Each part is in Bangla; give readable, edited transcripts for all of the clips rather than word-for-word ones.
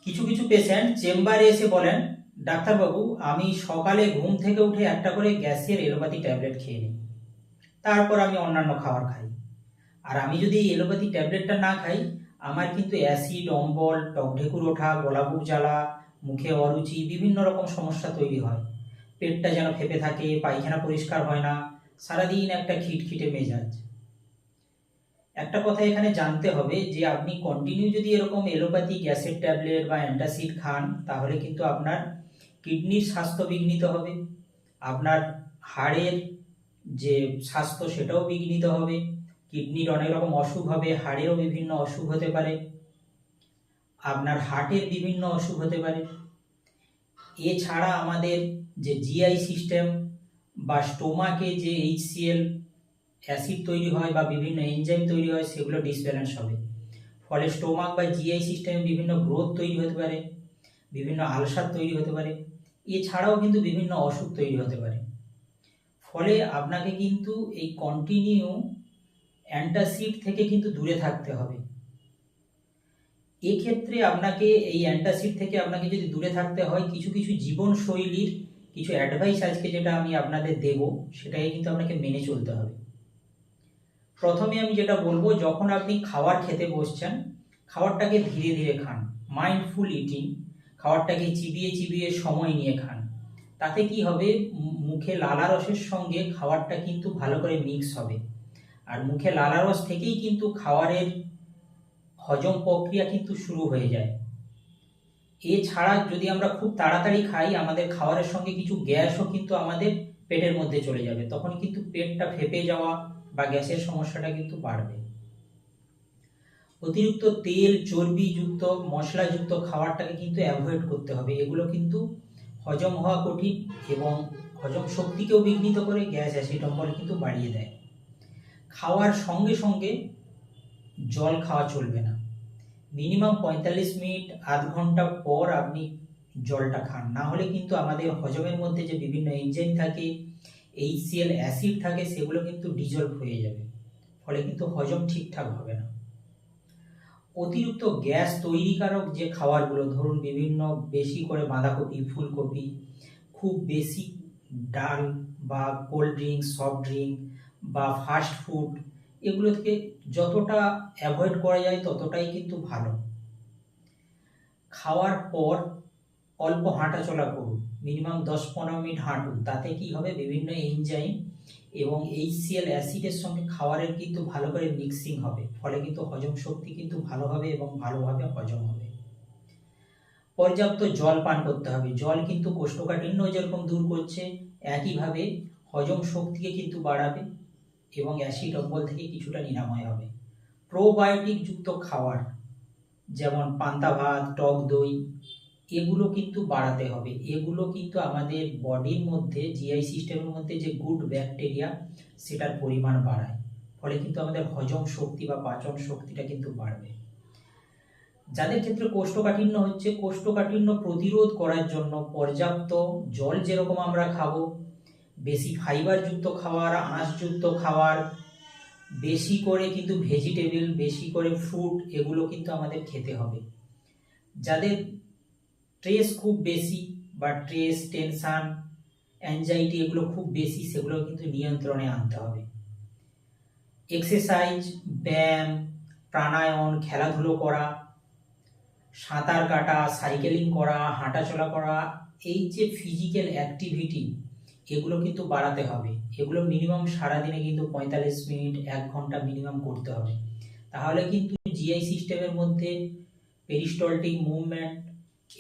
কিছু কিছু পেশেন্ট চেম্বারে এসে বলেন, ডাক্তারবাবু আমি সকালে ঘুম থেকে উঠে একটা করে গ্যাসের এলোপ্যাথি ট্যাবলেট খেয়ে নিই, তারপর আমি অন্যান্য খাবার খাই। আর আমি যদি এই এলোপ্যাথি ট্যাবলেটটা না খাই, আমার কিন্তু অ্যাসিড, অম্বল, টক ঢেকুর ওঠা, গলা বুক জ্বালা, মুখে অরুচি, বিভিন্ন রকম সমস্যা তৈরি হয়। পেটটা যেন ফেপে থাকে, পায়খানা পরিষ্কার হয় না, সারাদিন একটা খিটখিটে মেজাজ। একটা কথা এখানে জানতে হবে যে আপনি কন্টিনিউ যদি এরকম এলোপ্যাথি গ্যাসের ট্যাবলেট বা অ্যান্টাসিড খান, তাহলে কিন্তু আপনার কিডনির স্বাস্থ্য বিঘ্নিত হবে, আপনার হাড়ের যে স্বাস্থ্য সেটাও বিঘ্নিত হবে, কিডনির অনেক রকম অসুখ হবে, হাড়েরও বিভিন্ন অসুখ হতে পারে, আপনার হার্টের বিভিন্ন অসুখ হতে পারে। এছাড়া আমাদের যে জিআই সিস্টেম বা স্টোমাকে যে HCl অ্যাসিড তৈরি হয় বা বিভিন্ন এনজাইম তৈরি হয়, সেগুলো ডিসব্যালেন্স হবে। ফলে স্টোমাক বা জিআই সিস্টেমে বিভিন্ন গ্রোথ তৈরি হতে পারে, বিভিন্ন আলসার তৈরি হতে পারে, এছাড়াও কিন্তু বিভিন্ন অসুখ তৈরি হতে পারে। ফলে আপনাকে কিন্তু এই কন্টিনিউ অ্যান্টাসিড থেকে কিন্তু দূরে থাকতে হবে। এক্ষেত্রে আপনাকে এই অ্যান্টাসিড থেকে আপনাকে যদি দূরে থাকতে হয়, কিছু কিছু জীবনশৈলীর কিছু অ্যাডভাইস আজকে যেটা আমি আপনাদের দেব, সেটাই কিন্তু আপনাকে মেনে চলতে হবে। প্রথমে আমি যেটা বলবো, যখন আপনি খাবার খেতে বসছেন, খাবারটাকে ধীরে ধীরে খান, মাইন্ডফুল ইটিং। খাবারটাকে চিবিয়ে চিবিয়ে সময় নিয়ে খান। তাতে কি হবে, মুখে লালারসের সঙ্গে খাবারটা কিন্তু ভালো করে মিক্স হবে। আর মুখে লালারস থেকেই কিন্তু খাবারের হজম প্রক্রিয়া কিন্তু শুরু হয়ে যায়। এছাড়া যদি আমরা খুব তাড়াতাড়ি খাই, আমাদের খাবারের সঙ্গে কিছু গ্যাসও কিন্তু আমাদের পেটের মধ্যে চলে যাবে, তখন কিন্তু পেটটা ফেঁপে যাওয়া বা গ্যাসের সমস্যাটা কিন্তু বাড়বে। অতিরিক্ত তেল, চর্বিযুক্ত, মশলাযুক্ত খাবারটাকে কিন্তু অ্যাভয়েড করতে হবে। এগুলো কিন্তু হজম হওয়া কঠিন এবং হজম শক্তিকেও বিঘ্নিত করে, গ্যাস, অ্যাসিড, অম্বল কিন্তু বাড়িয়ে দেয়। খাওয়ার সঙ্গে সঙ্গে জল খাওয়া চলবে না। মিনিমাম 45 মিনিট, আধ ঘন্টা পর আপনি জলটা খান, না হলে কিন্তু আমাদের হজমের মধ্যে যে বিভিন্ন এনজাইম থাকে, HCl অ্যাসিড থাকে, সেগুলো কিন্তু ডিজলভ হয়ে যাবে। ফলে কিন্তু হজম ঠিকঠাক হবে না। অতিরিক্ত গ্যাস তৈরিকারক যে খাবারগুলো, ধরুন বিভিন্ন বেশি করে বাঁধাকপি, ফুলকপি, খুব বেশি ডাল বা কোল্ড ড্রিঙ্ক, সফট ড্রিঙ্ক বা ফাস্ট ফুড, এগুলো থেকে যতটা অ্যাভয়েড করা যায় ততটাই কিন্তু ভালো। খাওয়ার পর অল্প হাঁটাচলা করুন, মিনিমাম 10-15 মিনিট হাঁটুন। তাতে কি হবে, বিভিন্ন এনজাইম এবং HCl অ্যাসিডের সঙ্গে খাবারের কিন্তু ভালো করে মিক্সিং হবে, ফলে কিন্তু হজম শক্তি কিন্তু ভালো হবে এবং ভালোভাবে হজম হবে। পর্যাপ্ত জল পান করতে হবে। জল কিন্তু কোষ্ঠকাঠিন্য যেরকম দূর করছে, একইভাবে হজম শক্তিকে কিন্তু বাড়াবে এবং অ্যাসিড অম্বল থেকে কিছুটা নিরাময় হবে। প্রোবায়োটিক যুক্ত খাবার যেমন পান্তা ভাত, টক দই, এগুলো কিন্তু বাড়াতে হবে। এগুলো কিন্তু আমাদের বডির মধ্যে, জিআই সিস্টেমের মধ্যে যে গুড ব্যাকটেরিয়া, সেটার পরিমাণ বাড়ায়। ফলে কিন্তু আমাদের হজম শক্তি বা পাচন শক্তিটা কিন্তু বাড়বে। যাদের ক্ষেত্রে কোষ্ঠকাঠিন্য হচ্ছে, কোষ্ঠকাঠিন্য প্রতিরোধ করার জন্য পর্যাপ্ত জল যেরকম আমরা খাবো, বেশি ফাইবারযুক্ত খাবার, আঁশযুক্ত খাবার, বেশি করে কিন্তু ভেজিটেবল, বেশি করে ফ্রুট, এগুলো কিন্তু আমাদের খেতে হবে। যাদের স্ট্রেস খুব বেশি বা স্ট্রেস, টেনশন, অ্যাংজাইটি এগুলো খুব বেশি, সেগুলো কিন্তু নিয়ন্ত্রণে আনতে হবে। এক্সারসাইজ, ব্যায়াম, প্রাণায়াম, খেলাধুলো করা, সাঁতার কাটা, সাইকেলিং করা, হাঁটাচলা করা, এই যে ফিজিক্যাল অ্যাক্টিভিটি, এগুলো কিন্তু বাড়াতে হবে। এগুলো মিনিমাম সারাদিনে কিন্তু 45 মিনিট, 1 ঘন্টা মিনিমাম করতে হবে। তাহলে কিন্তু জিআই সিস্টেমের মধ্যে পেরিস্টলটিক মুভমেন্ট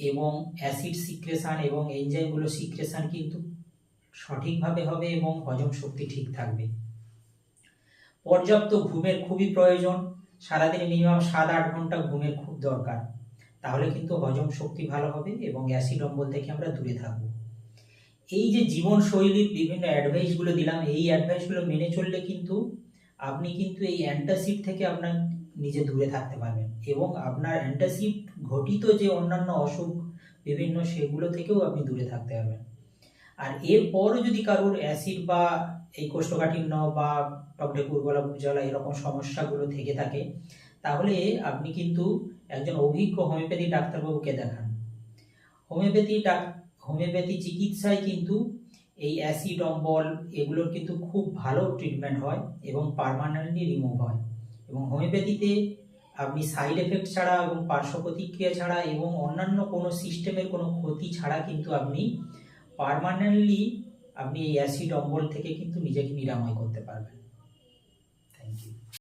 এবং অ্যাসিড সিক্রেশন এবং এনজাইমগুলো সিক্রেশন কিন্তু সঠিকভাবে হবে এবং হজম শক্তি ঠিক থাকবে। পর্যাপ্ত ঘুমের খুবই প্রয়োজন। সারাদিনে মিনিমাম 7-8 ঘন্টা ঘুমের খুব দরকার। তাহলে কিন্তু হজম শক্তি ভালো হবে এবং অ্যাসিড অম্বল থেকে আমরা দূরে থাকব। এই যে জীবনশৈলীর বিভিন্ন অ্যাডভাইসগুলো দিলাম, এই অ্যাডভাইসগুলো মেনে চললে কিন্তু আপনি কিন্তু এই অ্যান্টাসিড থেকে আপনার নিজে দূরে থাকতে পারবেন এবং আপনার অ্যান্টাসিড ঘটিত যে অন্যান্য অসুখ বিভিন্ন, সেগুলো থেকেও আপনি দূরে থাকতে পারবেন। আর এরপরও যদি কারোর অ্যাসিড বা এই কোষ্ঠকাঠিন্য বা টক ঢেকুর, গলা বুক জ্বালা এরকম সমস্যাগুলো থেকে থাকে, তাহলে আপনি কিন্তু একজন অভিজ্ঞ হোমিওপ্যাথি ডাক্তারবাবুকে দেখান। হোমিওপ্যাথি চিকিৎসায় কিন্তু এই অ্যাসিড অম্বল এগুলোর কিন্তু খুব ভালো ট্রিটমেন্ট হয় এবং পার্মানেন্টলি রিমুভ হয়। এবং হোমিওপ্যাথিতে আপনি সাইড এফেক্ট ছাড়া এবং পার্শ্ব প্রতিক্রিয়া ছাড়া এবং অন্যান্য কোনো সিস্টেমের কোনো ক্ষতি ছাড়া কিন্তু আপনি পার্মানেন্টলি আপনি এই অ্যাসিড অম্বল থেকে কিন্তু নিজেকে নিরাময় করতে পারবেন।